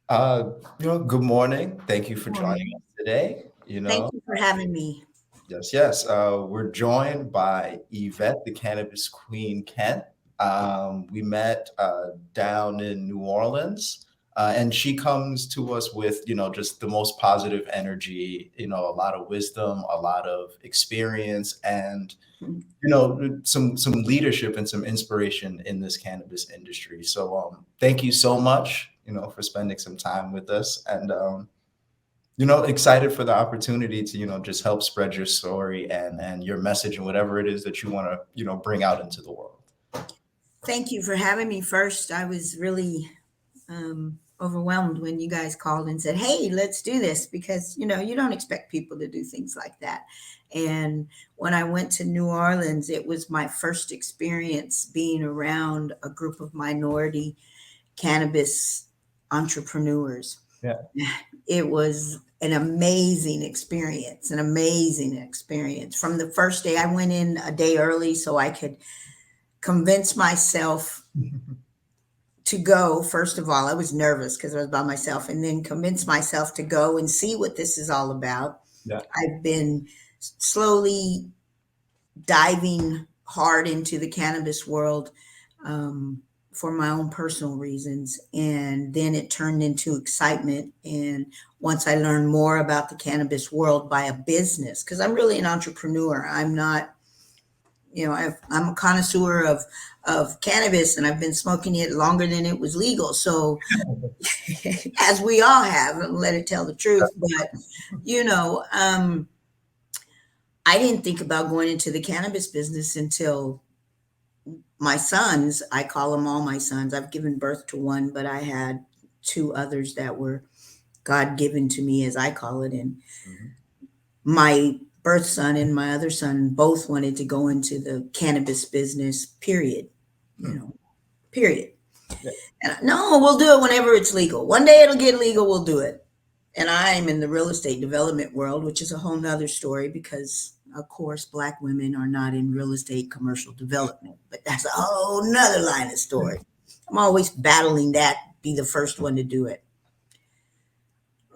Uh, good morning. Thank you for joining Morning. us today. Thank you for having me. Yes. We're joined by Yvette, the Cannabis Queen Kent. We met down in New Orleans, and she comes to us with, just the most positive energy, a lot of wisdom, a lot of experience, and some leadership and some inspiration in this cannabis industry. So thank you so much, for spending some time with us, and excited for the opportunity to, just help spread your story and your message and whatever it is that you want to, bring out into the world. Thank you for having me first. I was really overwhelmed when you guys called and said, "Hey, let's do this," because you don't expect people to do things like that. And when I went to New Orleans, it was my first experience being around a group of minority cannabis entrepreneurs. Yeah. It was an amazing experience. From the first day, I went in a day early so I could convince myself to go. First of all, I was nervous because I was by myself, and then convince myself to go and see what this is all about. Yeah. I've been slowly diving hard into the cannabis world for my own personal reasons. And then it turned into excitement. And once I learned more about the cannabis world by a business, because I'm really an entrepreneur, I'm not, I'm a connoisseur of cannabis, and I've been smoking it longer than it was legal. So, as we all have, and let it tell the truth. But, you know, um, I didn't think about going into the cannabis business until my sons. I call them all my sons. I've given birth to one, but I had two others that were God given to me, as I call it. And Mhm. my birth son and my other son both wanted to go into the cannabis business, period. You Hmm. know, period. Yeah. And no, we'll do it whenever it's legal. One day it'll get legal, we'll do it. And I'm in the real estate development world, which is a whole nother story because, of course, Black women are not in real estate commercial development. But that's a whole nother line of story. I'm always battling that, be the first one to do it.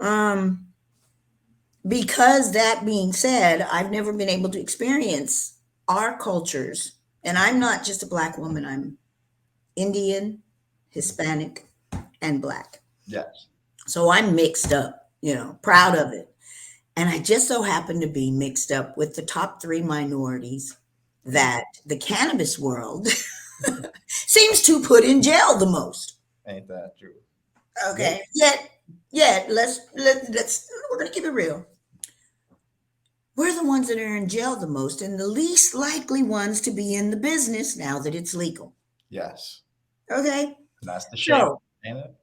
Um, because that being said, I've never been able to experience our cultures. And I'm not just a Black woman, I'm Indian, Hispanic, and Black. Yes. So I'm mixed up, proud of it. And I just so happen to be mixed up with the top three minorities Mm. that the cannabis world seems to put in jail the most. Ain't that true? Yeah. Okay. Yet, let's we're gonna keep it real. We're the ones that are in jail the most and the least likely ones to be in the business now that it's legal. Yes. Okay. And that's the shame, So ain't it?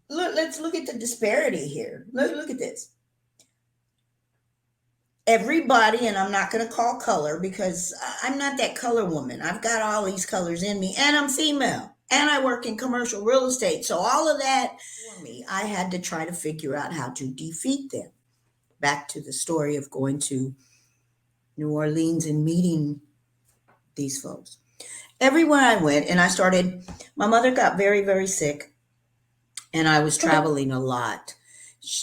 let's look at the disparity here. Look at this. Everybody, and I'm not going to call color because I'm not that color woman. I've got all these colors in me, and I'm female, and I work in commercial real estate. So, all of that for me, I had to try to figure out how to defeat them. Back to the story of going to New Orleans and meeting these folks. Everywhere I went, and I started, my mother got very, very sick, and I was traveling a lot.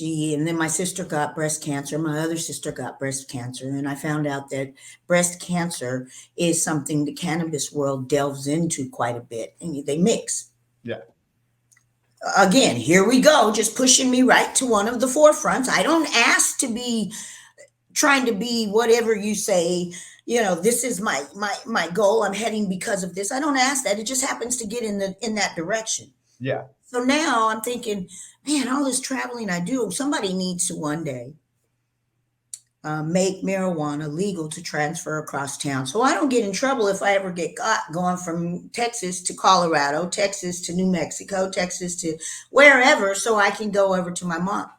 And then my sister got breast cancer. My other sister got breast cancer. And I found out that breast cancer is something the cannabis world delves into quite a bit, and they mix. Yeah. Again, here we go, just pushing me right to one of the forefronts. I don't ask to be trying to be whatever you say. This is my goal. I'm heading because of this. I don't ask that. It just happens to get in that direction. Yeah. So now I'm thinking, man, all this traveling I do, somebody needs to one day make marijuana legal to transfer across town. So I don't get in trouble if I ever get caught going from Texas to Colorado, Texas to New Mexico, Texas to wherever, so I can go over to my mom.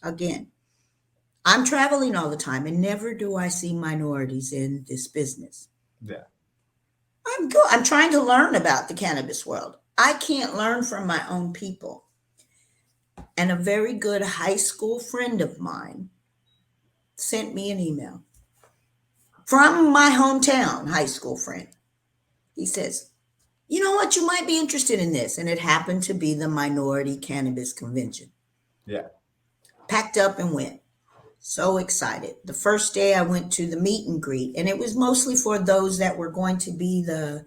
Again, I'm traveling all the time, and never do I see minorities in this business. Yeah. I'm good. I'm trying to learn about the cannabis world. I can't learn from my own people. And a very good high school friend of mine sent me an email from my hometown high school friend. He says, "You know what? You might be interested in this." And it happened to be the Minority Cannabis Convention. Yeah. Packed up and went. So excited. The first day I went to the meet and greet, and it was mostly for those that were going to be the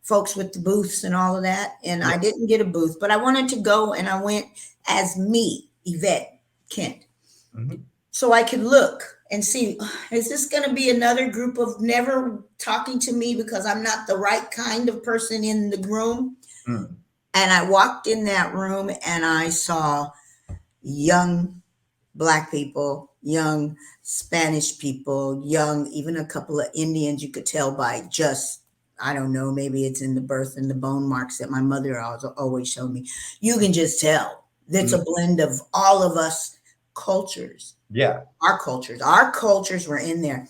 folks with the booths and all of that. And Yeah. I didn't get a booth, but I wanted to go, and I went as me, Yvette Kent. Mm-hmm. So I could look and see, is this going to be another group of never talking to me because I'm not the right kind of person in the room? Mm. And I walked in that room and I saw young Black people, young Spanish people, young, even a couple of Indians. You could tell by just, I don't know, maybe it's in the birth and the bone marks that my mother always showed me. You can just tell that's Mm. a blend of all of us cultures. Yeah. Our cultures were in there.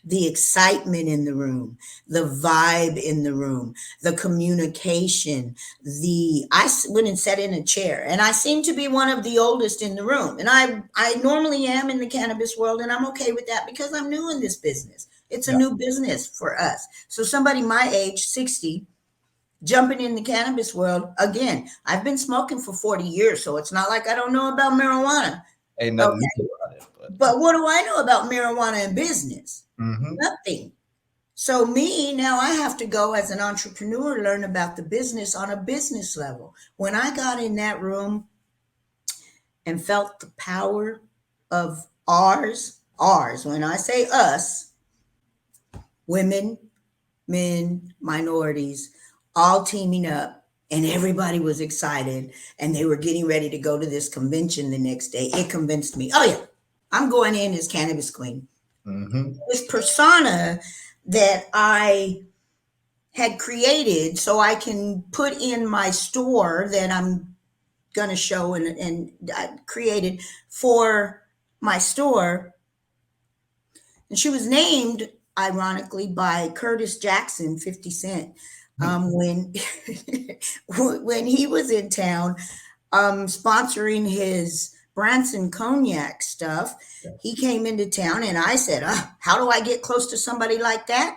The excitement in the room, the vibe in the room, the communication, I went and sat in a chair, and I seem to be one of the oldest in the room. And I normally am in the cannabis world, and I'm okay with that because I'm new in this business. It's a Yeah. new business for us. So somebody my age, 60, jumping in the cannabis world, again, I've been smoking for 40 years, so it's not like I don't know about marijuana. Ain't Okay. nothing new about it, But what do I know about marijuana and business? Mm-hmm. Nothing. So now I have to go as an entrepreneur, learn about the business on a business level. When I got in that room and felt the power of ours, when I say us, women, men, minorities, all teaming up, and everybody was excited, and they were getting ready to go to this convention the next day. It convinced me, oh yeah, I'm going in as Cannabis Queen. Mm-hmm. This persona that I had created so I can put in my store that I'm going to show and I created for my store. And she was named, ironically, by Curtis Jackson, 50 Cent, when when he was in town sponsoring his Branson cognac stuff. Yeah. He came into town, and I said, how do I get close to somebody like that?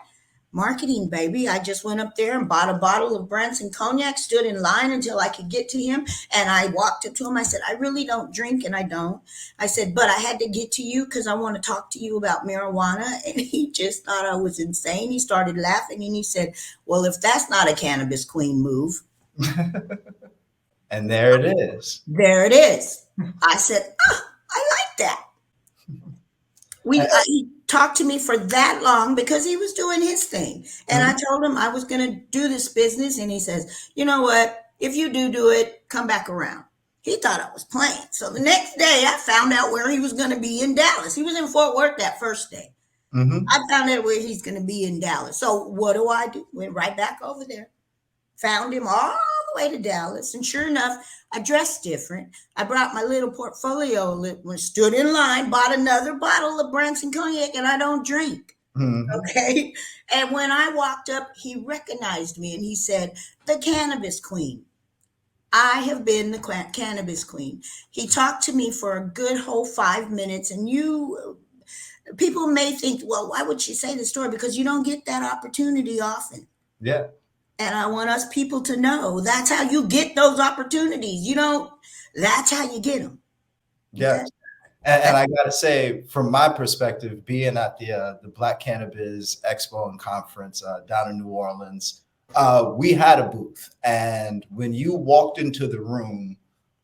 Marketing, baby. I just went up there and bought a bottle of Branson cognac, stood in line until I could get to him. And I walked up to him. I said, I really don't drink, and I don't. I said, but I had to get to you because I want to talk to you about marijuana. And he just thought I was insane. He started laughing, and he said, well, if that's not a Cannabis Queen move. And there it is. There it is. I said, I like that. He talked to me for that long because he was doing his thing. And I told him I was going to do this business. And he says, you know what? If you do it, come back around. He thought I was playing. So the next day I found out where he was going to be in Dallas. He was in Fort Worth that first day. Mm-hmm. I found out where he's going to be in Dallas. So what do? Went right back over there. Found him all the way to Dallas. And sure enough, I dressed different. I brought my little portfolio, stood in line, bought another bottle of Branson cognac, and I don't drink. Mm-hmm. Okay. And when I walked up, he recognized me and he said, the Cannabis Queen. I have been the Cannabis Queen. He talked to me for a good whole 5 minutes. And people may think, well, why would she say this story? Because you don't get that opportunity often. Yeah. And I want us people to know that's how you get those opportunities. That's how you get them. Yeah. Okay? And I got to say, from my perspective, being at the Black Cannabis Expo and Conference down in New Orleans, we had a booth. And when you walked into the room,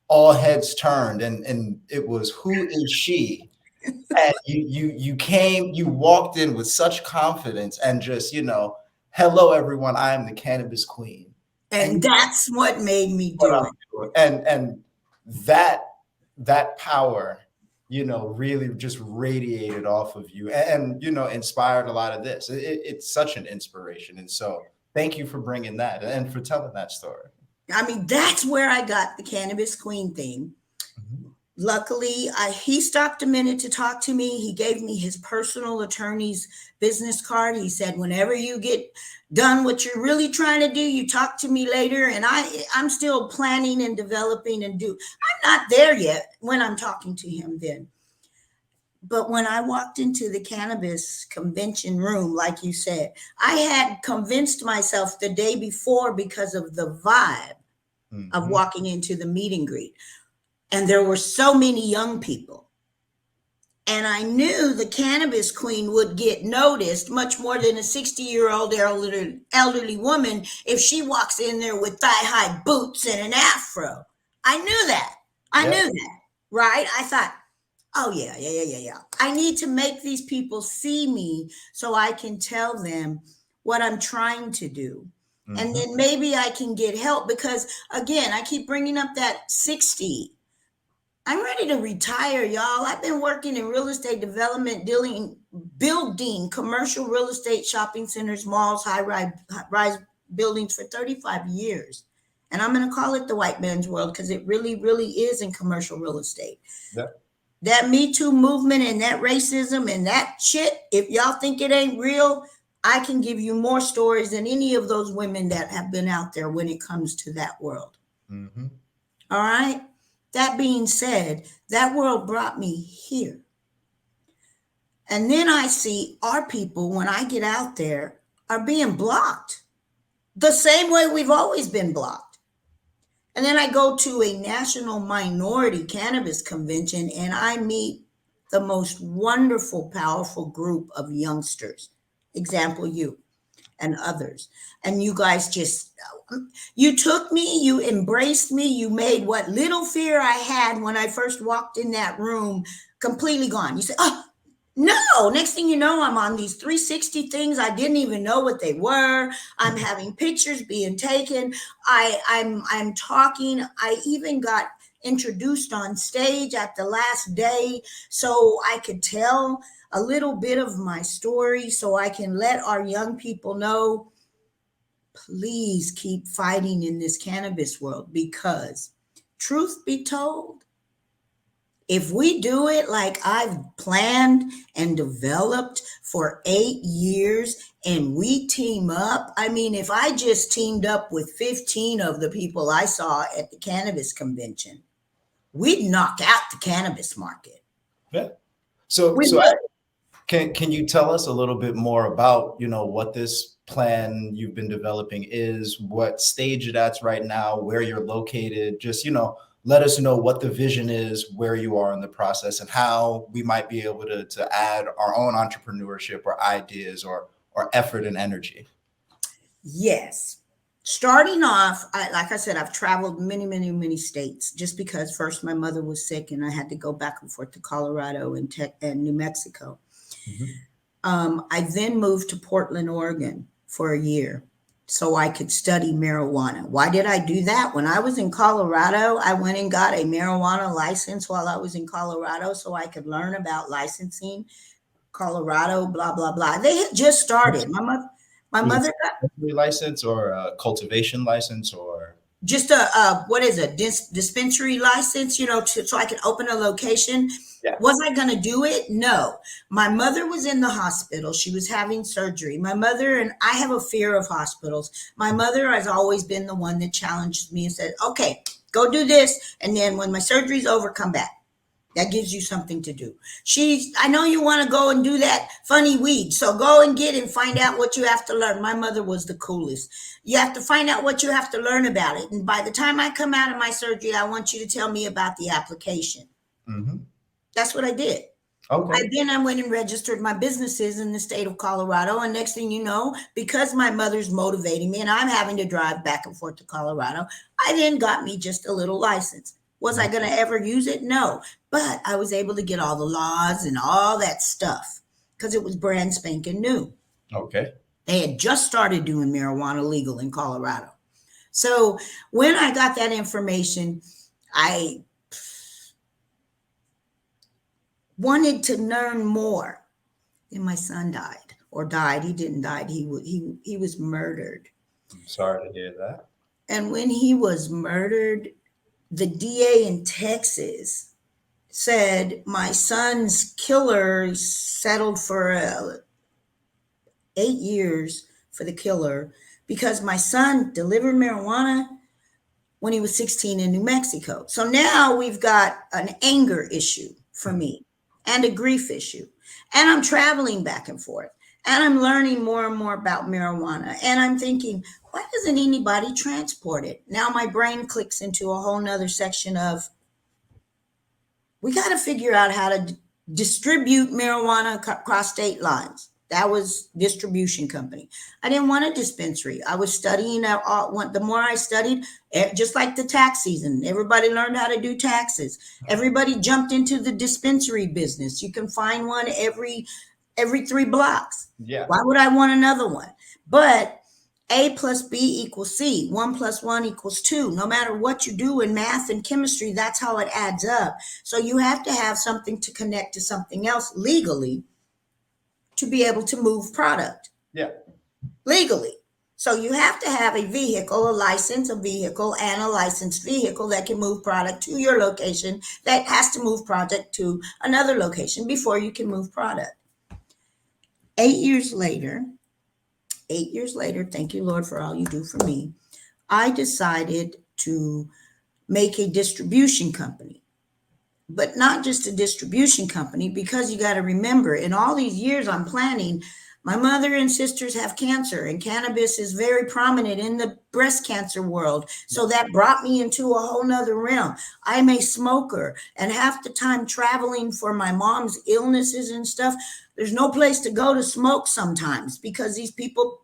all heads turned and it was, who is she? And you walked in with such confidence and just, hello, everyone, I am the Cannabis Queen. And that's what made me do it. And that power, really just radiated off of you and inspired a lot of this. It's such an inspiration. And so thank you for bringing that and for telling that story. I mean, that's where I got the Cannabis Queen thing. Mm-hmm. Luckily, he stopped a minute to talk to me. He gave me his personal attorney's business card. He said, whenever you get done what you're really trying to do, you talk to me later. And I'm still planning and developing I'm not there yet when I'm talking to him then. But when I walked into the cannabis convention room, like you said, I had convinced myself the day before because of the vibe of walking into the meet and greet. And there were so many young people. And I knew the cannabis queen would get noticed much more than a 60-year-old elderly woman if she walks in there with thigh-high boots and an afro. I knew that. I knew that, right? I thought, oh, yeah. I need to make these people see me so I can tell them what I'm trying to do. And then maybe I can get help because, again, I keep bringing up that 60. I'm ready to retire, y'all. I've been working in real estate development, building commercial real estate shopping centers, malls, high-rise buildings for 35 years. And I'm going to call it the white man's world because it really, really is in commercial real estate. Yeah. That Me Too movement and that racism and that shit, if y'all think it ain't real, I can give you more stories than any of those women that have been out there when it comes to that world. Mm-hmm. All right? That being said, that world brought me here. And then I see our people, when I get out there, are being blocked the same way we've always been blocked. And then I go to a national minority cannabis convention and I meet the most wonderful, powerful group of youngsters. Example, you and others. And you guys you took me, you embraced me, you made what little fear I had when I first walked in that room completely gone. You said, oh, no. Next thing you know, I'm on these 360 things. I didn't even know what they were. I'm having pictures being taken. I'm talking. I even got introduced on stage at the last day so I could tell a little bit of my story so I can let our young people know, please keep fighting in this cannabis world, because truth be told, if we do it like I've planned and developed for 8 years and we team up, I mean, if I just teamed up with 15 of the people I saw at the cannabis convention, we'd knock out the cannabis market. Yeah. So can you tell us a little bit more about, what this plan you've been developing is, what stage that's right now, where you're located, just, let us know what the vision is, where you are in the process, and how we might be able to add our own entrepreneurship or ideas or effort and energy. Yes. Starting off, like I said, I've traveled many states just because first my mother was sick and I had to go back and forth to Colorado and New Mexico. Mm-hmm. I then moved to Portland, Oregon for a year so I could study marijuana. Why did I do that? When I was in Colorado, I went and got a marijuana license while I was in Colorado so I could learn about licensing, Colorado, blah, blah, blah. They had just started. My mother got a license or a cultivation license or just dispensary license, so I could open a location. Yeah. Was I going to do it? No. My mother was in the hospital. She was having surgery. My mother, and I have a fear of hospitals. My mother has always been the one that challenged me and said, okay, go do this. And then when my surgery's over, come back. That gives you something to do. I know you want to go and do that funny weed. So go and get and find out what you have to learn. My mother was the coolest. You have to find out what you have to learn about it. And by the time I come out of my surgery, I want you to tell me about the application. Mm-hmm. That's what I did. Okay. Then I went and registered my businesses in the state of Colorado. And next thing you know, because my mother's motivating me and I'm having to drive back and forth to Colorado, I then got me just a little license. Was I going to ever use it? No. But I was able to get all the laws and all that stuff because it was brand spanking new. Okay. They had just started doing marijuana legal in Colorado. So when I got that information, I wanted to learn more. Then my son died. He didn't die. He was murdered. I'm sorry to hear that. And when he was murdered, the DA in Texas said my son's killer settled for 8 years for the killer because my son delivered marijuana when he was 16 in New Mexico. So now we've got an anger issue for me and a grief issue. And I'm traveling back and forth. And I'm learning more and more about marijuana. And I'm thinking, why doesn't anybody transport it? Now my brain clicks into a whole nother section of We got to figure out how to distribute marijuana across state lines. That was distribution company. I didn't want a dispensary. I was studying the more I studied, just like the tax season, everybody learned how to do taxes. Everybody jumped into the dispensary business. You can find one every 3 blocks. Yeah. Why would I want another one? But A plus B equals C. 1 plus 1 equals 2. No matter what you do in math and chemistry, that's how it adds up. So you have to have something to connect to something else legally to be able to move product. Yeah. Legally. So you have to have a vehicle, a license, a vehicle, and a licensed vehicle that can move product to your location that has to move product to another location before you can move product. 8 years later, thank you, Lord, for all you do for me, I decided to make a distribution company. But not just a distribution company, because you got to remember, in all these years I'm planning, my mother and sisters have cancer, and cannabis is very prominent in the breast cancer world. So that brought me into a whole nother realm. I'm a smoker, and half the time traveling for my mom's illnesses and stuff, there's no place to go to smoke sometimes because these people,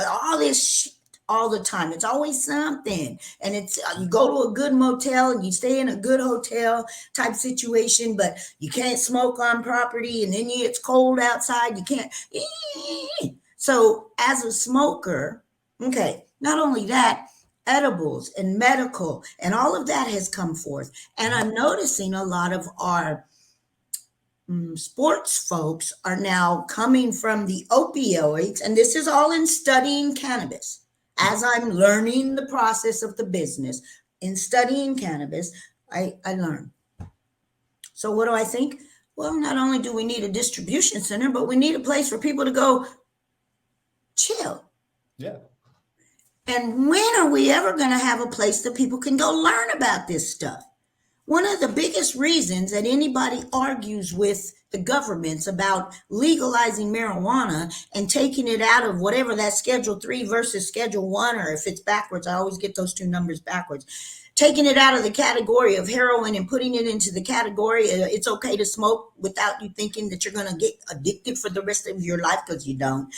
all this shit all the time. It's always something. And it's you go to a good motel and you stay in a good hotel type situation, but you can't smoke on property, and then it's cold outside. You can't. So as a smoker, okay, not only that, edibles and medical and all of that has come forth. And I'm noticing a lot of our sports folks are now coming from the opioids, and this is all in studying cannabis. As I'm learning the process of the business, in studying cannabis, I learn. So what do I think? Well, not only do we need a distribution center, but we need a place for people to go chill. Yeah. And when are we ever going to have a place that people can go learn about this stuff? One of the biggest reasons that anybody argues with the governments about legalizing marijuana and taking it out of whatever that Schedule 3 versus Schedule 1, or if it's backwards, I always get those two numbers backwards, taking it out of the category of heroin and putting it into the category it's okay to smoke without you thinking that you're going to get addicted for the rest of your life, because you don't.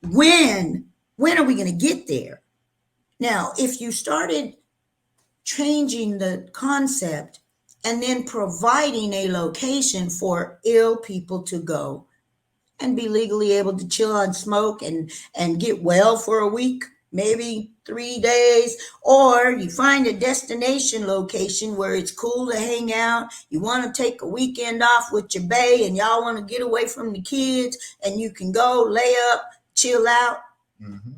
When are we going to get there? Now, if you started changing the concept and then providing a location for ill people to go and be legally able to chill and smoke and get well for a week, maybe 3 days, or you find a destination location where it's cool to hang out. You want to take a weekend off with your bae and y'all want to get away from the kids, and you can go lay up, chill out. Mm-hmm.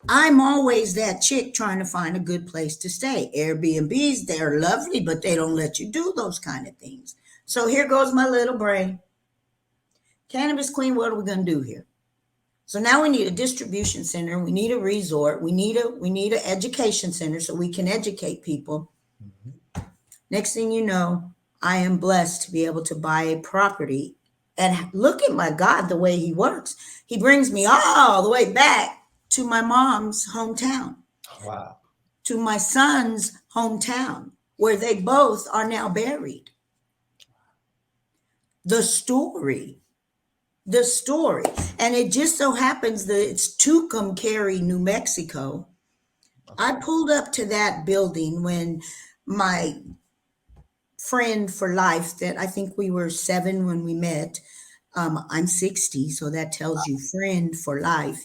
I'm always that chick trying to find a good place to stay. Airbnbs, they're lovely, but they don't let you do those kind of things. So here goes my little brain. Cannabis Queen, what are we going to do here? So now we need a distribution center. We need a resort. We need an education center so we can educate people. Mm-hmm. Next thing you know, I am blessed to be able to buy a property. And look at my God, the way he works. He brings me all the way back to my mom's hometown. Wow. To my son's hometown, where they both are now buried. The story. And it just so happens that it's Tucumcari, New Mexico. I pulled up to that building when my friend for life, that I think we were 7 when we met. I'm 60, so that tells you friend for life,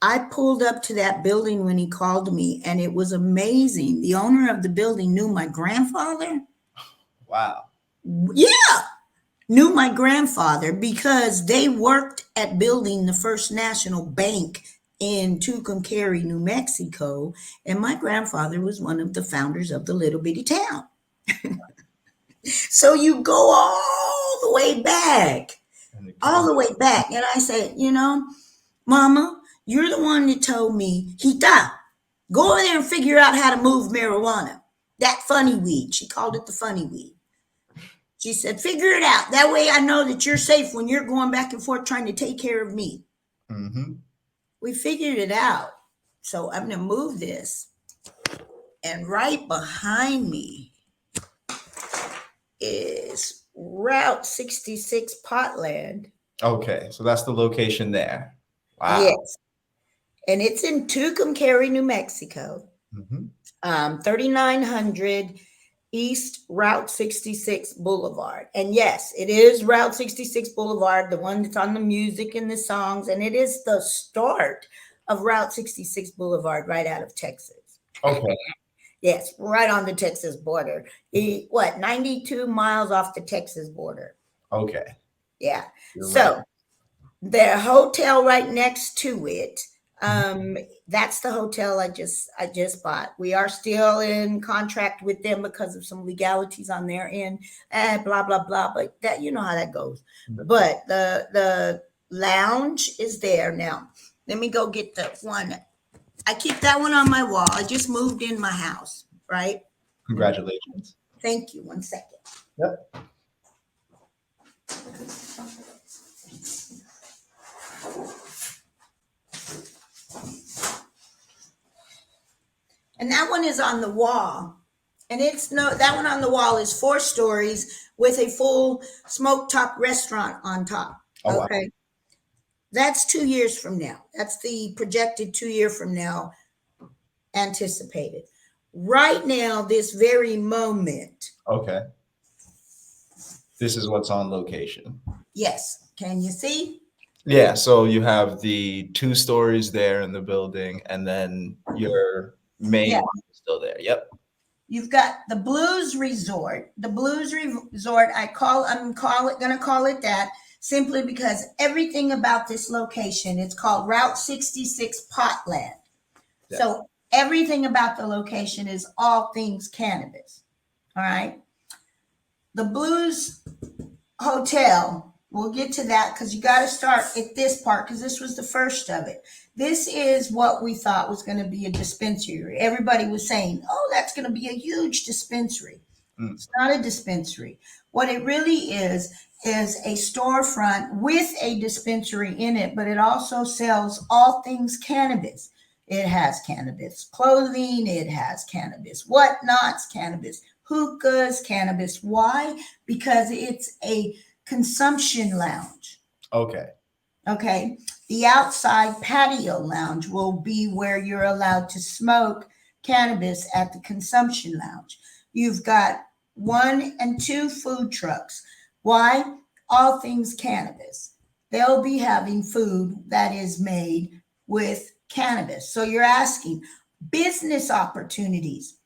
I pulled up to that building when he called me, and it was amazing. The owner of the building knew my grandfather. Wow. Yeah, knew my grandfather because they worked at building the First National Bank in Tucumcari, New Mexico, and my grandfather was one of the founders of the little bitty town. So you go all the way back. And I said, Mama, you're the one that told me, Hita, go over there and figure out how to move marijuana. That funny weed. She called it the funny weed. She said, figure it out. That way I know that you're safe when you're going back and forth trying to take care of me. Mm-hmm. We figured it out. So I'm going to move this. And right behind me is Route 66 Potland. Okay, so that's the location there. Wow. Yes. And it's in Tucumcari, New Mexico. Hmm. 3900 East Route 66 Boulevard. And yes, it is Route 66 Boulevard, the one that's on the music and the songs. And it is the start of Route 66 Boulevard right out of Texas. Okay. Yes, right on the Texas border. 92 miles off the Texas border. Okay. Yeah. You're So right. the hotel right next to it, that's the hotel I just bought. We are still in contract with them because of some legalities on their end, blah blah blah. But that, you know how that goes. But the lounge is there now. Let me go get the one. I keep that one on my wall. I just moved in my house, right? Congratulations. Thank you. 1 second. Yep. And that one is on the wall. And that one on the wall is 4 stories with a full smoke top restaurant on top. Oh, wow. Okay. That's 2 years from now. That's the projected 2 year from now anticipated. Right now, this very moment. Okay. This is what's on location. Yes. Can you see? Yeah, so you have the 2 stories there in the building, and then your main one is still there. Yep. You've got the Blues Resort. The Blues Resort, I'm gonna call it that simply because everything about this location, it's called Route 66 Potland. Yeah. So everything about the location is all things cannabis. All right. The Blues Hotel, we'll get to that because you got to start at this part because this was the first of it. This is what we thought was going to be a dispensary. Everybody was saying, oh, that's going to be a huge dispensary. It's not a dispensary. What it really is a storefront with a dispensary in it, but it also sells all things cannabis. It has cannabis clothing. It has cannabis whatnots, cannabis hookahs, cannabis. Why? Because it's a consumption lounge. Okay. Okay. The outside patio lounge will be where you're allowed to smoke cannabis at the consumption lounge. You've got 1 and 2 food trucks. Why? All things cannabis. They'll be having food that is made with cannabis. So you're asking business opportunities.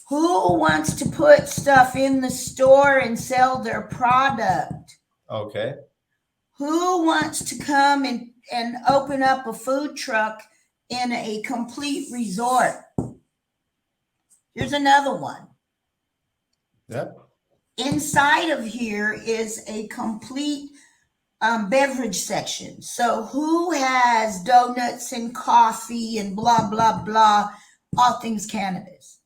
Who wants to put stuff in the store and sell their product? Okay. Who wants to come and open up a food truck in a complete resort? Here's another one. Yep. Inside of here is a complete beverage section. So who has donuts and coffee and blah, blah, blah, all things cannabis?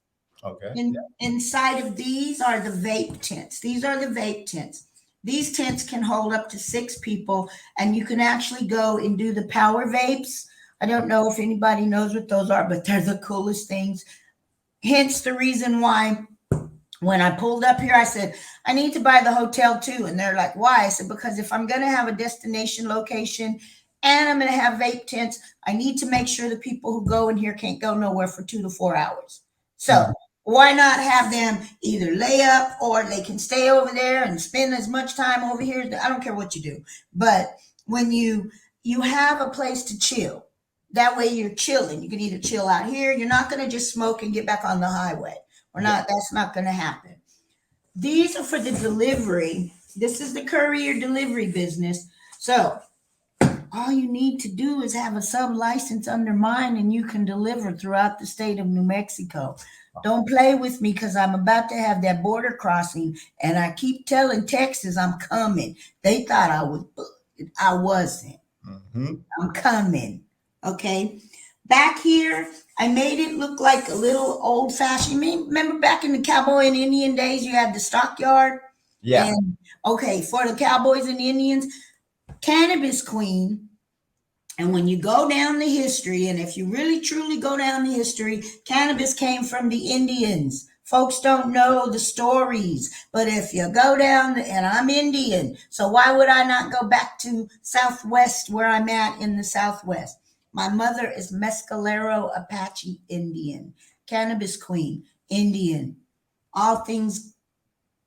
Okay. Inside of these are the vape tents. These are the vape tents. These tents can hold up to 6 people, and you can actually go and do the power vapes. I don't know if anybody knows what those are, but they're the coolest things. Hence the reason why when I pulled up here, I said, I need to buy the hotel too. And they're like, why? I said, because if I'm going to have a destination location and I'm going to have vape tents, I need to make sure the people who go in here can't go nowhere for 2 to 4 hours. So why not have them either lay up or they can stay over there and spend as much time over here? I don't care what you do. But when you have a place to chill, that way you're chilling. You can either chill out here. You're not going to just smoke and get back on the highway. That's not going to happen. These are for the delivery. This is the courier delivery business. So all you need to do is have a sub license under mine and you can deliver throughout the state of New Mexico. Don't play with me because I'm about to have that border crossing and I keep telling Texas I'm coming. They thought I was, I wasn't. I'm coming. Okay. Back here, I made it look like a little old fashioned. Remember back in the cowboy and Indian days, you had the stockyard? Yeah. And, okay. For the cowboys and Indians, Cannabis Queen. And when you go down the history, and if you really truly go down the history, cannabis came from the Indians Folks don't know the stories. But if you go down, and I'm Indian, so why would I not go back to Southwest where I'm at in the Southwest? My mother is Mescalero Apache Indian, Cannabis Queen Indian, all things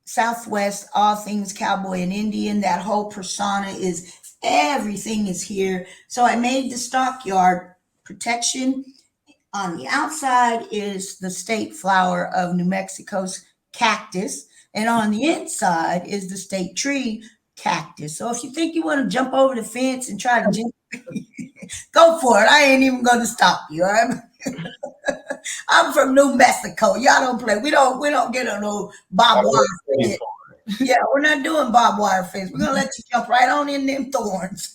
Southwest, all things cowboy and Indian. That whole persona is everything is here. So I made the stockyard protection. On the outside is the state flower of New Mexico's cactus, and on the inside is the state tree cactus. So if you think you want to jump over the fence and try to jump, go for it. I ain't even going to stop you. I'm from New Mexico. Y'all don't play. We don't get on no barbed wire fence. Yeah, we're not doing barbed wire fence. We're gonna let you jump right on in them thorns.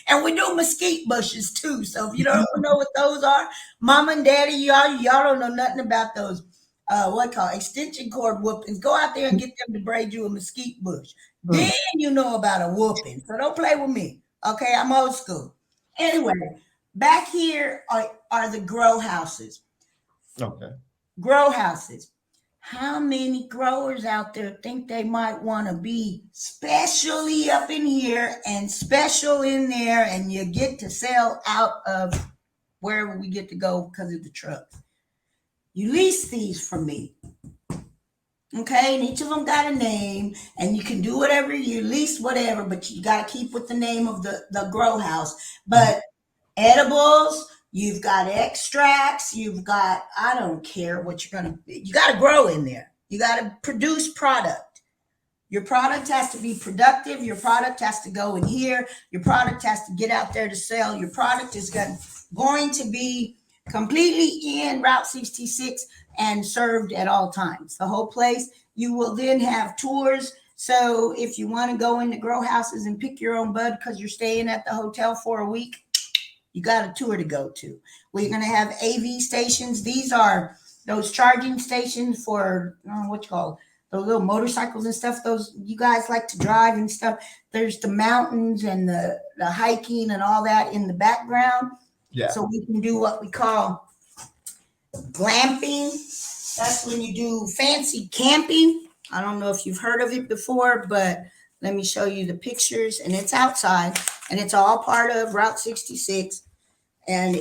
And we do mesquite bushes too. So if you don't know what those are, mom and daddy, y'all don't know nothing about those. What call extension cord whoopings? Go out there and get them to braid you a mesquite bush. Then you know about a whooping. So don't play with me. Okay, I'm old school. Anyway, back here are the grow houses. Okay. Grow houses. How many growers out there think they might want to be specially up in here and special in there, and you get to sell out of wherever we get to go because of the trucks? You lease these from me. Okay, and each of them got a name, and you can do whatever, you lease whatever, but you got to keep with the name of the grow house. But edibles, you've got extracts, you've got, I don't care what you got to grow in there. You got to produce product. Your product has to be productive. Your product has to go in here. Your product has to get out there to sell. Your product is going to be completely in Route 66 and served at all times. The whole place. You will then have tours. So if you want to go into grow houses and pick your own bud because you're staying at the hotel for a week, you got a tour to go to. We're going to have AV stations. These are those charging stations for, what you call those little motorcycles and stuff. Those you guys like to drive and stuff. There's the mountains and the hiking and all that in the background. Yeah. So we can do what we call glamping. That's when you do fancy camping. I don't know if you've heard of it before, but let me show you the pictures. And it's outside, and it's all part of Route 66. And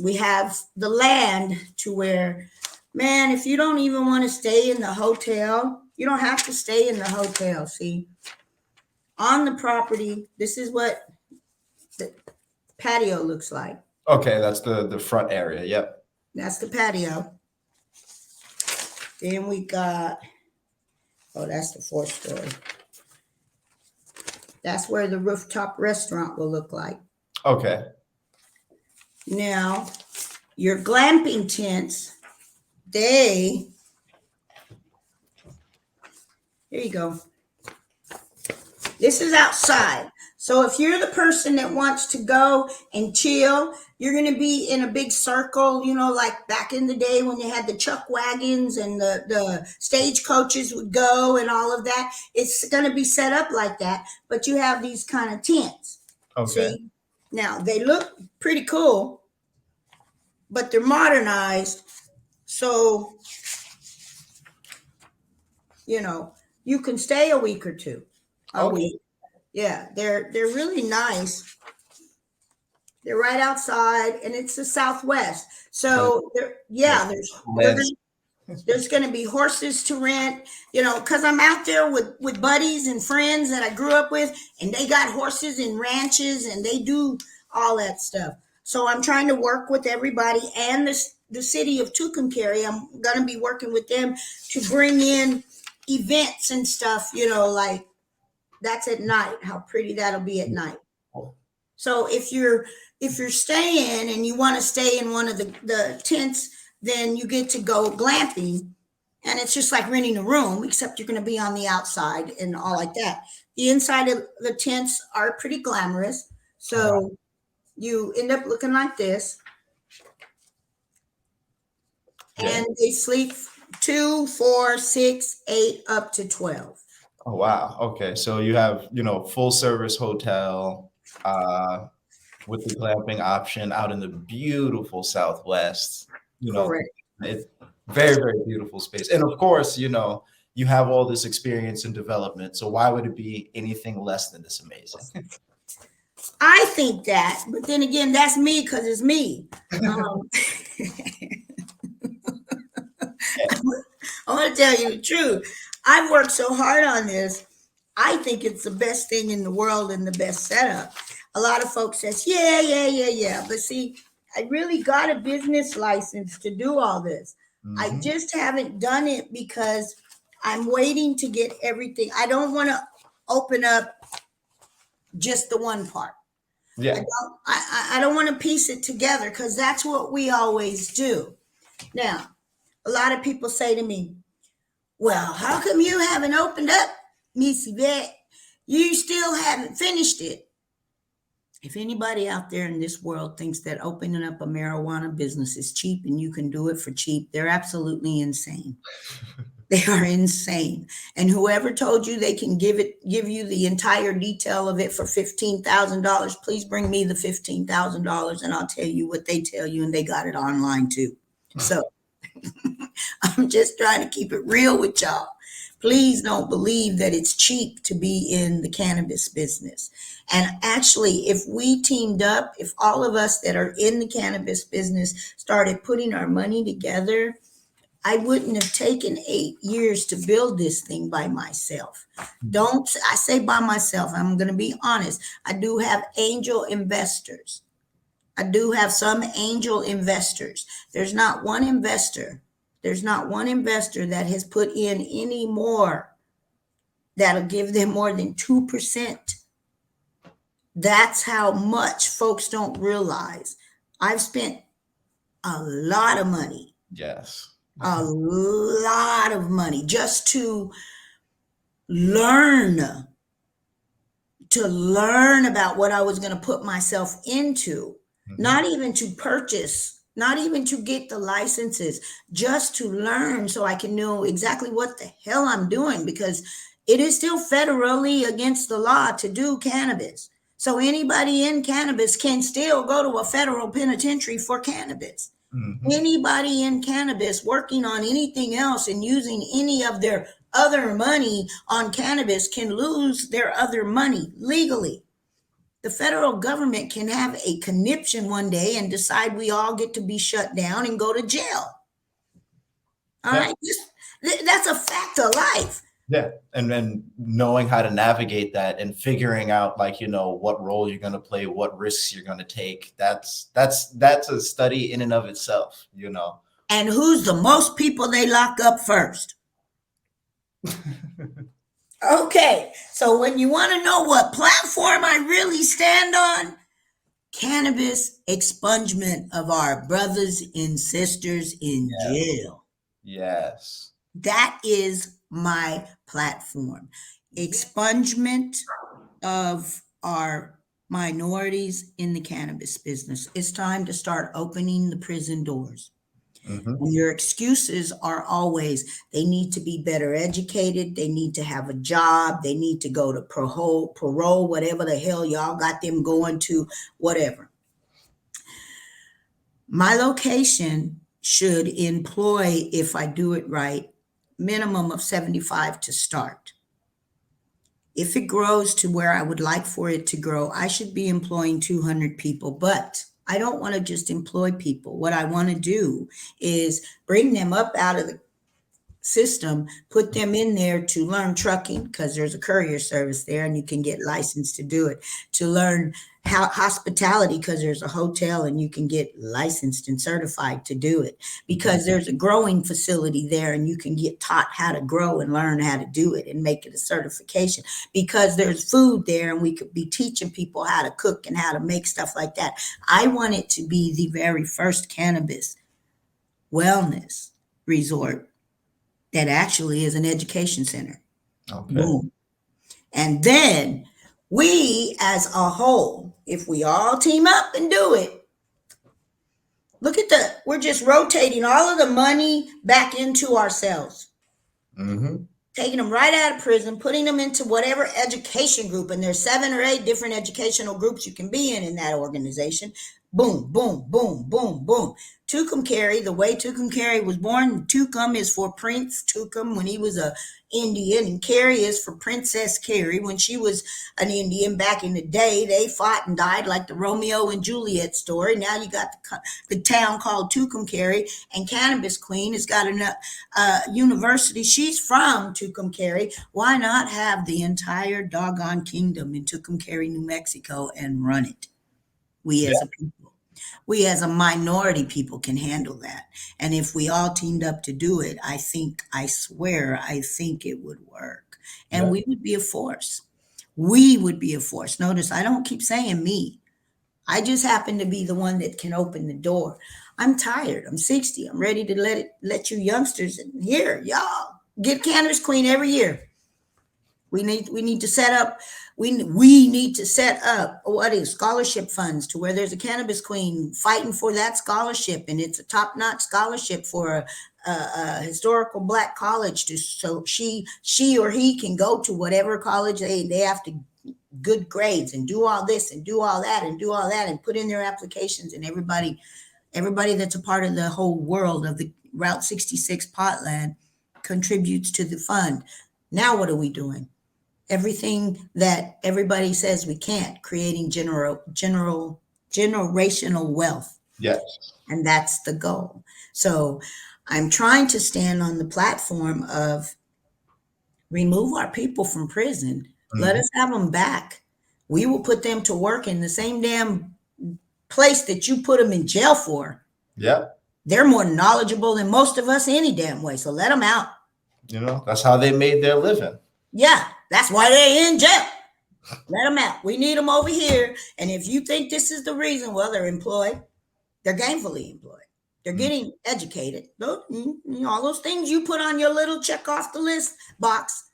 we have the land to where, man, if you don't even want to stay in the hotel, you don't have to stay in the hotel. See, on the property, this is what the patio looks like. Okay, that's the front area. Yep. That's the patio. Then we got, that's the 4th story. That's where the rooftop restaurant will look like. Okay. Now, your glamping tents, here you go. This is outside. So if you're the person that wants to go and chill, you're going to be in a big circle, like back in the day when they had the chuck wagons and the stage coaches would go and all of that. It's going to be set up like that, but you have these kind of tents. Okay. See? Now, they look pretty cool, but they're modernized. So, you can stay a week or two. A week. Yeah, they're really nice. They're right outside, and it's the Southwest. So there's going to be horses to rent, because I'm out there with buddies and friends that I grew up with, and they got horses and ranches, and they do all that stuff. So I'm trying to work with everybody and the city of Tucumcari. I'm going to be working with them to bring in events and stuff, like that's at night, how pretty that'll be at night. So if you're staying and you want to stay in one of the tents, then you get to go glamping, and it's just like renting a room, except you're going to be on the outside and all like that. The inside of the tents are pretty glamorous. So you end up looking like this. And they sleep 2, 4, 6, 8, up to 12. Oh, wow. Okay. So you have, full service hotel with the glamping option out in the beautiful Southwest. Correct. It's very, very beautiful space. And of course, you know, you have all this experience in development. So why would it be anything less than this amazing? I think that, but then again, that's me because it's me. Um, I want to tell you the truth. I've worked so hard on this. I think it's the best thing in the world and the best setup. A lot of folks says, yeah, yeah, yeah, yeah. But see, I really got a business license to do all this. I Mhm. just haven't done it because I'm waiting to get everything. I don't want to open up just the one part. Yeah. I don't want to piece it together because that's what we always do. Now, a lot of people say to me, well, how come you haven't opened up, Miss Yvette? You still haven't finished it. If anybody out there in this world thinks that opening up a marijuana business is cheap and you can do it for cheap, they're absolutely insane. They are insane. And whoever told you they can give you the entire detail of it for $15,000, please bring me the $15,000 and I'll tell you what they tell you, and they got it online too. So I'm just trying to keep it real with y'all. Please don't believe that it's cheap to be in the cannabis business. And actually, if we teamed up, if all of us that are in the cannabis business started putting our money together, I wouldn't have taken 8 years to build this thing by myself. Don't I say by myself? I'm going to be honest. I do have angel investors. I do have some angel investors. There's not one investor. There's not one investor that has put in any more that'll give them more than 2%. That's how much folks don't realize. I've spent a lot of money, Yes. a lot of money just learn to learn about what I was going to put myself into, Mhm. not even to purchase, not even to get the licenses, just to learn so I can know exactly what the hell I'm doing, because it is still federally against the law to do cannabis. So anybody in cannabis can still go to a federal penitentiary for cannabis. Mhm. Anybody in cannabis working on anything else and using any of their other money on cannabis can lose their other money legally. The federal government can have a conniption one day and decide we all get to be shut down and go to jail. All Yeah. right. That's a fact of life. Yeah. And then knowing how to navigate that and figuring out, like, you know, what role you're going to play, what risks you're going to take. That's a study in and of itself, you know. And who's the most people they lock up first? Okay. So when you want to know what platform I really stand on, cannabis expungement of our brothers and sisters in Yeah. jail. Yes. That is my platform. Expungement of our minorities in the cannabis business. It's time to start opening the prison doors. Hmm. And your excuses are always they need to be better educated, they need to have a job, they need to go to parole, whatever the hell y'all got them going to, whatever. My location should employ, if I do it right, minimum of 75 to start. If it grows to where I would like for it to grow, I should be employing 200 people, but I don't want to just employ people. What I want to do is bring them up out of the system, put them in there to learn trucking because there's a courier service there and you can get licensed to do it, to learn how hospitality because there's a hotel and you can get licensed and certified to do it, because there's a growing facility there and you can get taught how to grow and learn how to do it and make it a certification, because there's food there and we could be teaching people how to cook and how to make stuff like that. I want it to be the very first cannabis wellness resort that actually is an education center. Okay. Boom. And then we as a whole, if we all team up and do it, we're just rotating all of the money back into ourselves, Hmm. taking them right out of prison, putting them into whatever education group. And there's 7 or 8 different educational groups you can be in that organization. Boom, boom, boom, boom, boom. Tucumcari, the way Tucumcari was born, Tucum is for Prince Tucum when he was a Indian, and Carrie is for Princess Carrie when she was an Indian back in the day. They fought and died like the Romeo and Juliet story. Now you got the town called Tucumcari, and Cannabis Queen has got a university. She's from Tucumcari. Why not have the entire doggone kingdom in Tucumcari, New Mexico, and run it? We as a people, we as a minority people can handle that. And if we all teamed up to do it, I swear, I think it would work. And we would be a force. We would be a force. Notice I don't keep saying me. I just happen to be the one that can open the door. I'm tired. I'm 60. I'm ready to let you youngsters in here. Y'all get Cannabis Queen every year. We need to set up. We need to set up what is scholarship funds to where there's a Cannabis Queen fighting for that scholarship, and it's a top-notch scholarship for a historical Black college, so she or he can go to whatever college they have to good grades and do all this and do all that and do all that and put in their applications, and everybody that's a part of the whole world of the Route 66 Potland contributes to the fund. Now what are we doing? Everything that everybody says we can't, creating generational wealth. Yes. And that's the goal. So I'm trying to stand on the platform of remove our people from prison. Let us have them back. We will put them to work in the same damn place that you put them in jail for. Yeah. They're more knowledgeable than most of us any damn way. So let them out. That's how they made their living. Yeah, that's why they're in jail. Let them out. We need them over here. And if you think this is the reason, well, they're employed. They're gainfully employed. They're getting educated. All those things you put on your little check off the list box,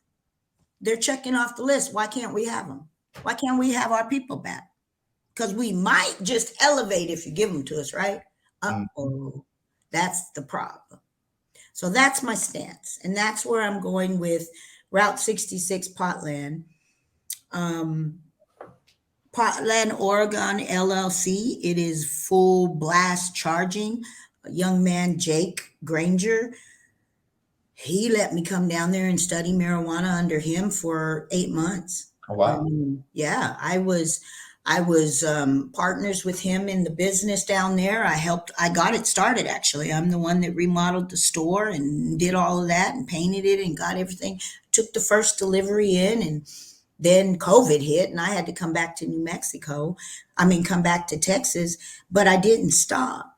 they're checking off the list. Why can't we have them? Why can't we have our people back? Because we might just elevate if you give them to us, right? That's the problem. So that's my stance. And that's where I'm going with Route 66 Potland. Potland, Oregon LLC. It is full blast charging. A young man, Jake Granger, he let me come down there and study marijuana under him for 8 months. Oh, wow. Yeah, I was partners with him in the business down there. I got it started, actually. I'm the one that remodeled the store and did all of that and painted it and got everything. Took the first delivery in, and then COVID hit and I had to come back to come back to Texas, but I didn't stop.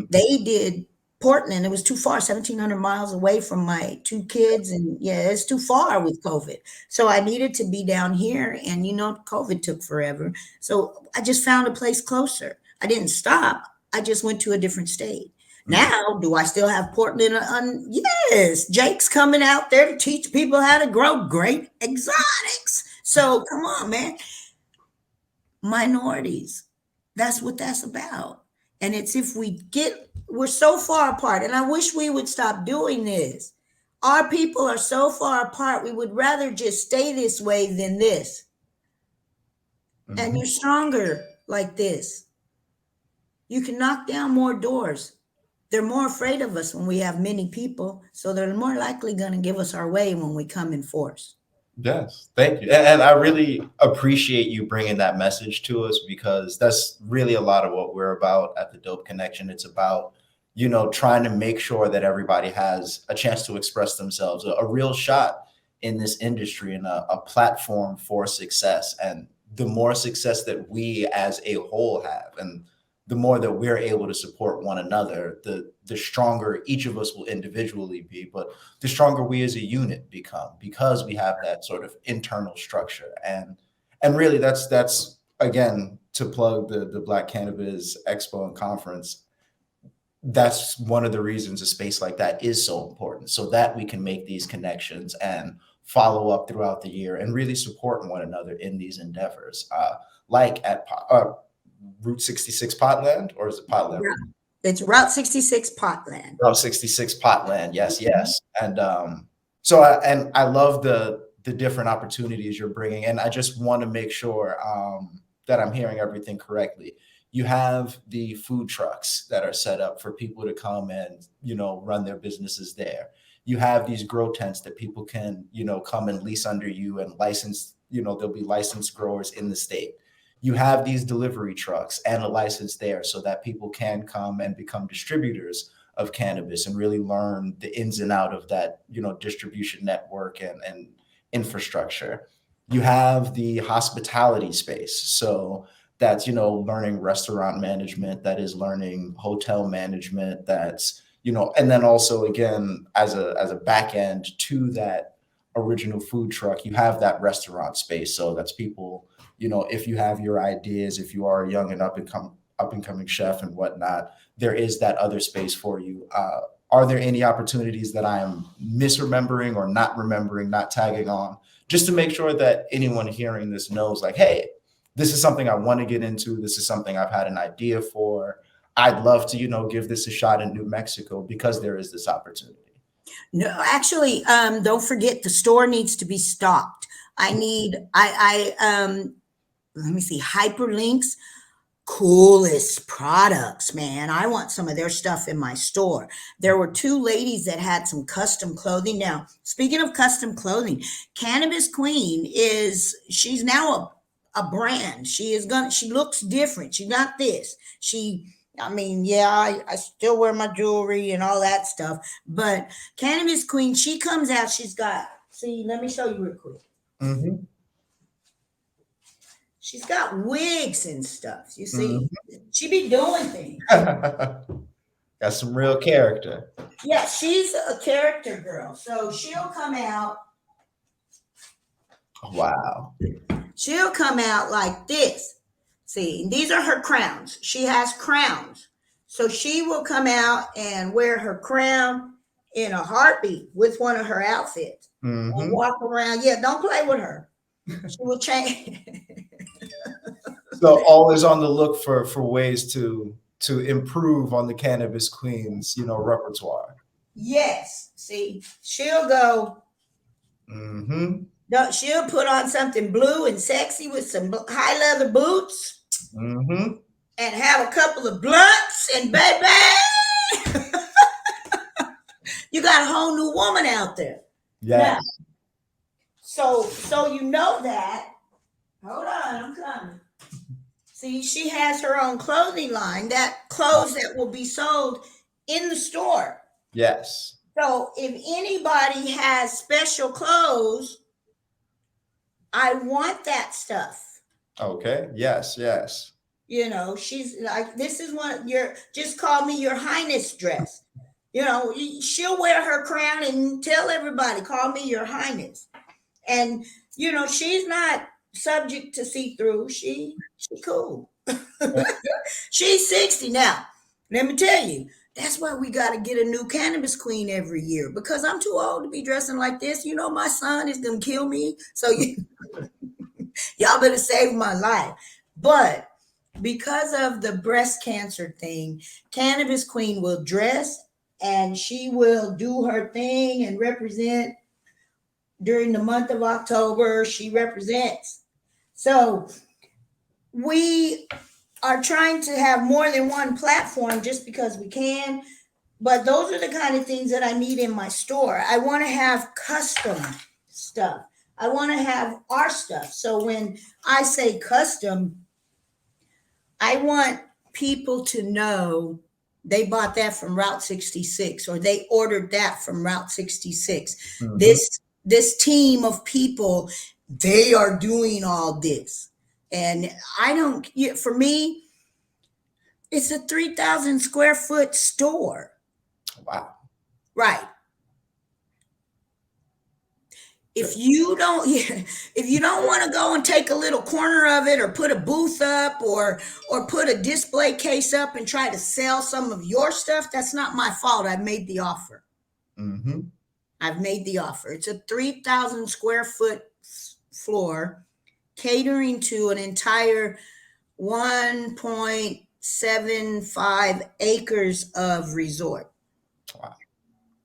They did Portland. It was too far, 1,700 miles away from my 2 kids. And it's too far with COVID. So I needed to be down here, and COVID took forever. So I just found a place closer. I didn't stop. I just went to a different state. Now, do I still have Portland? Yes. Jake's coming out there to teach people how to grow great exotics. So come on, man. Minorities. That's what that's about. And it's if we're so far apart, and I wish we would stop doing this. Our people are so far apart, we would rather just stay this way than this. And you're stronger like this. You can knock down more doors. They're more afraid of us when we have many people, so they're more likely going to give us our way when we come in force. Yes, thank you. And I really appreciate you bringing that message to us, because that's really a lot of what we're about at the Dope Connection. It's about, trying to make sure that everybody has a chance to express themselves, a real shot in this industry, and a platform for success. And the more success that we as a whole have, and the more that we're able to support one another, the stronger each of us will individually be, but the stronger we as a unit become, because we have that sort of internal structure. And really that's again, to plug the Black Cannabis Expo and Conference. That's one of the reasons a space like that is so important, so that we can make these connections and follow up throughout the year and really support one another in these endeavors. Like at Route 66 Potland, or is it Potland? It's Route 66 Potland. Route 66 Potland. Yes, yes. And I love the different opportunities you're bringing. And I just want to make sure that I'm hearing everything correctly. You have the food trucks that are set up for people to come and, run their businesses there. You have these grow tents that people can, come and lease under you and license, there'll be licensed growers in the state. You have these delivery trucks and a license there so that people can come and become distributors of cannabis and really learn the ins and out of that, distribution network and infrastructure. You have the hospitality space. So that's, learning restaurant management, that is learning hotel management, that's, and then also again, as a back end to that original food truck, you have that restaurant space. So that's people, if you have your ideas, if you are a young and up and coming chef and whatnot, there is that other space for you. Are there any opportunities that I am misremembering or not remembering, not tagging on, just to make sure that anyone hearing this knows, like, hey, this is something I want to get into. This is something I've had an idea for. I'd love to, give this a shot in New Mexico because there is this opportunity. No, actually, don't forget the store needs to be stocked. Let me see, hyperlinks, coolest products, man. I want some of their stuff in my store. There were two ladies that had some custom clothing. Now, speaking of custom clothing, Cannabis Queen she's now a brand. She looks different. She's not this. I still wear my jewelry and all that stuff, but Cannabis Queen, she comes out, let me show you real quick. Mm-hmm. She's got wigs and stuff. You see, she be doing things. Got some real character. Yeah, she's a character girl. So she'll come out. Wow. She'll come out like this. See, these are her crowns. She has crowns. So she will come out and wear her crown in a heartbeat with one of her outfits and walk around. Yeah, don't play with her. She will change. So always on the look for ways to improve on the Cannabis Queen's, repertoire. Yes. See, she'll go. She'll put on something blue and sexy with some high leather boots. And have a couple of blunts, and baby, you got a whole new woman out there. Yeah. So you know that. Hold on, I'm coming. See, she has her own clothing line, clothes that will be sold in the store. Yes. So if anybody has special clothes, I want that stuff. Okay. Yes. She's like, this is just call me your highness dress. She'll wear her crown and tell everybody, call me your highness. And, she's not subject to see-through. She cool. She's 60 now. Let me tell you, that's why we got to get a new Cannabis Queen every year, because I'm too old to be dressing like this. My son is going to kill me. So y'all better save my life. But because of the breast cancer thing, Cannabis Queen will dress and she will do her thing and represent during the month of October. She represents. So we are trying to have more than one platform just because we can. But those are the kind of things that I need in my store. I want to have custom stuff. I want to have our stuff. So when I say custom, I want people to know they bought that from Route 66 or they ordered that from Route 66. This team of people, they are doing all this. And for me, it's a 3,000 square foot store. Wow. Right. If you don't want to go and take a little corner of it or put a booth up or put a display case up and try to sell some of your stuff, that's not my fault. I've made the offer. I've made the offer. It's a 3,000 square foot floor catering to an entire 1.75 acres of resort. Wow.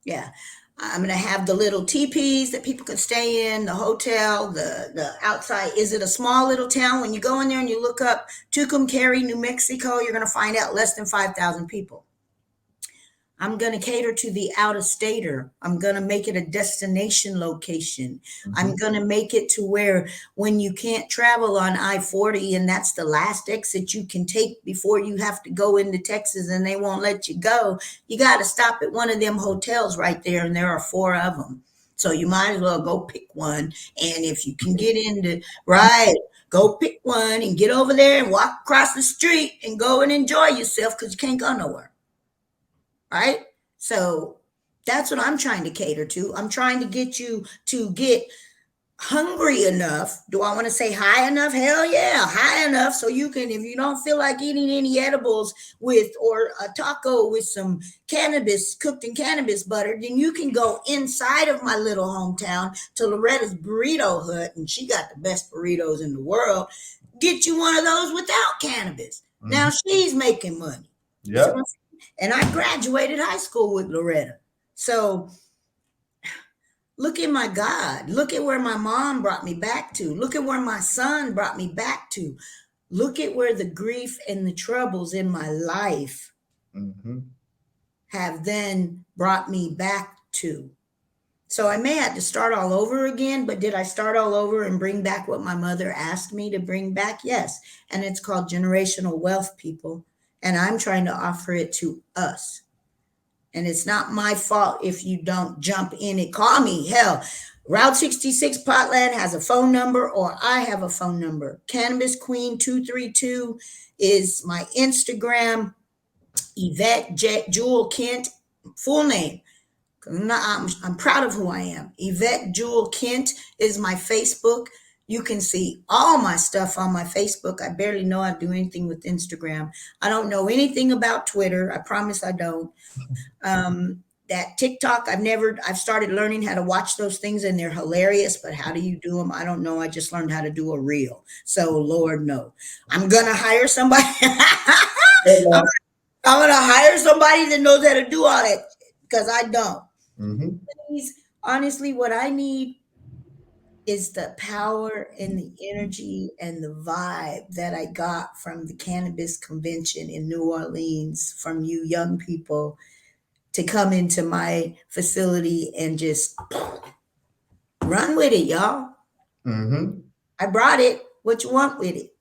Yeah. I'm going to have the little teepees that people can stay in, the hotel, the outside. Is it a small little town? When you go in there and you look up Tucumcari, New Mexico, you're going to find out less than 5,000 people. I'm going to cater to the out-of-stater. I'm going to make it a destination location. I'm going to make it to where when you can't travel on I-40 and that's the last exit you can take before you have to go into Texas and they won't let you go, you got to stop at one of them hotels right there, and there are 4 of them. So you might as well go pick one. And if you can get into, right, go pick one and get over there and walk across the street and go and enjoy yourself, because you can't go nowhere. Right? So that's what I'm trying to cater to. I'm trying to get you to get hungry enough. Do I want to say high enough? Hell yeah, high enough so you can, if you don't feel like eating any edibles with, or a taco with some cannabis, cooked in cannabis butter, then you can go inside of my little hometown to Loretta's Burrito Hut, and she got the best burritos in the world. Get you one of those without cannabis. Now she's making money. Yeah. And I graduated high school with Loretta. So look at my God. Look at where my mom brought me back to. Look at where my son brought me back to. Look at where the grief and the troubles in my life have then brought me back to. So I may have to start all over again, but did I start all over and bring back what my mother asked me to bring back? Yes. And it's called generational wealth, people. And I'm trying to offer it to us. And it's not my fault if you don't jump in it. Call me. Hell, Route 66 Potland has a phone number, or I have a phone number. CannabisQWN232 is my Instagram. Yvette Jewel Kent, full name. I'm proud of who I am. Yvette Jewel Kent is my Facebook. You can see all my stuff on my Facebook. I barely know how to do anything with Instagram. I don't know anything about Twitter. I promise I don't. That TikTok, I've started learning how to watch those things, and they're hilarious, but how do you do them? I don't know. I just learned how to do a reel. So Lord, no. I'm going to hire somebody. I'm going to hire somebody that knows how to do all that, because I don't. Please, honestly, what I need is the power and the energy and the vibe that I got from the cannabis convention in New Orleans from you young people to come into my facility and just run with it, y'all. I brought it. What you want with it?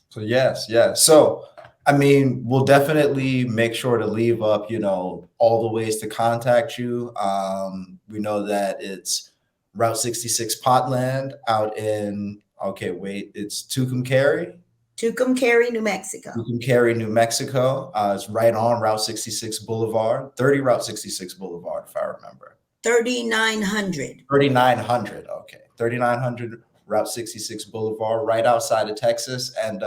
So yes. So I mean, we'll definitely make sure to leave up, all the ways to contact you. We know that it's Route 66 Potland out in, it's Tucumcari, New Mexico. Tucumcari, New Mexico. It's right on Route 66 Boulevard, 30 Route 66 Boulevard, if I remember. 3900. 3900, okay. 3900 Route 66 Boulevard, right outside of Texas. And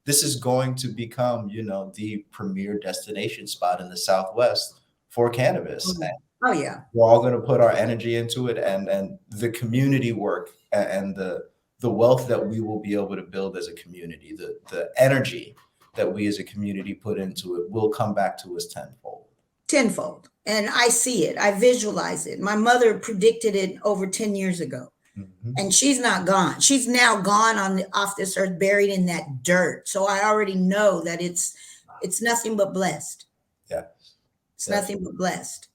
this is going to become, the premier destination spot in the Southwest for cannabis. Oh yeah. We're all going to put our energy into it, and the community work and the wealth that we will be able to build as a community, the energy that we as a community put into it will come back to us tenfold. And I see it. I visualize it. My mother predicted it over 10 years ago. And she's not gone. She's now gone off this earth, buried in that dirt. So I already know that it's nothing but blessed. Yeah. It's nothing but blessed.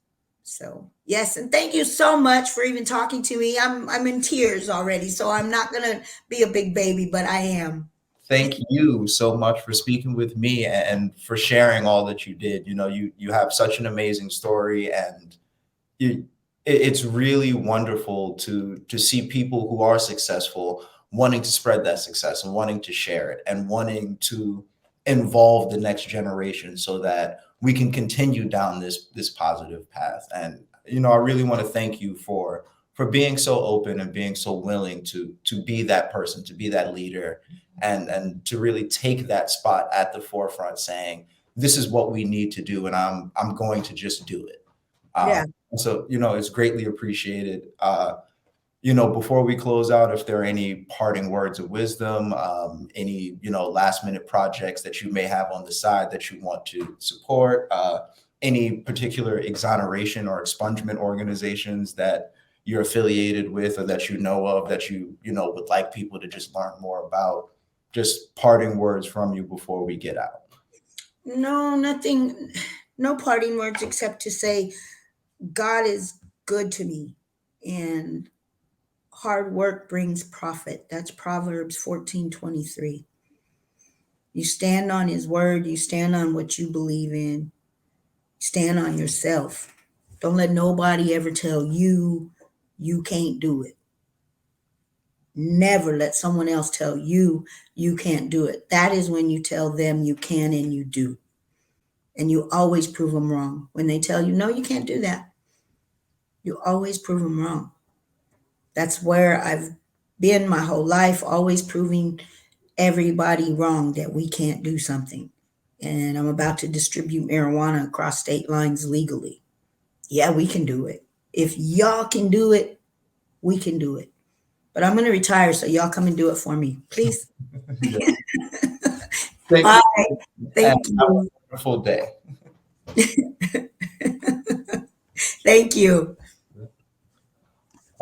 So yes, and thank you so much for even talking to me. I'm in tears already, so I'm not gonna be a big baby, but I am. Thank you so much for speaking with me and for sharing all that you did. You have such an amazing story, and it's really wonderful to see people who are successful wanting to spread that success and wanting to share it and wanting to involve the next generation so that we can continue down this positive path. And I really want to thank you for being so open and being so willing to be that person, to be that leader, and to really take that spot at the forefront, saying this is what we need to do, and I'm going to just do it. So it's greatly appreciated. Before we close out, if there are any parting words of wisdom, any last minute projects that you may have on the side that you want to support, any particular exoneration or expungement organizations that you're affiliated with or that you know of that you know would like people to just learn more about? Just parting words from you before we get out. No, nothing, no parting words except to say God is good to me, and hard work brings profit. That's Proverbs 14:23. You stand on his word, you stand on what you believe in, stand on yourself. Don't let nobody ever tell you you can't do it. Never let someone else tell you you can't do it. That is when you tell them you can and you do. And you always prove them wrong. When they tell you, no, you can't do that, you always prove them wrong. That's where I've been my whole life, always proving everybody wrong that we can't do something. And I'm about to distribute marijuana across state lines legally. Yeah, we can do it. If y'all can do it, we can do it. But I'm going to retire, so y'all come and do it for me, please. Yeah. Thank Bye. you. Thank And have a you. wonderful day. Thank you.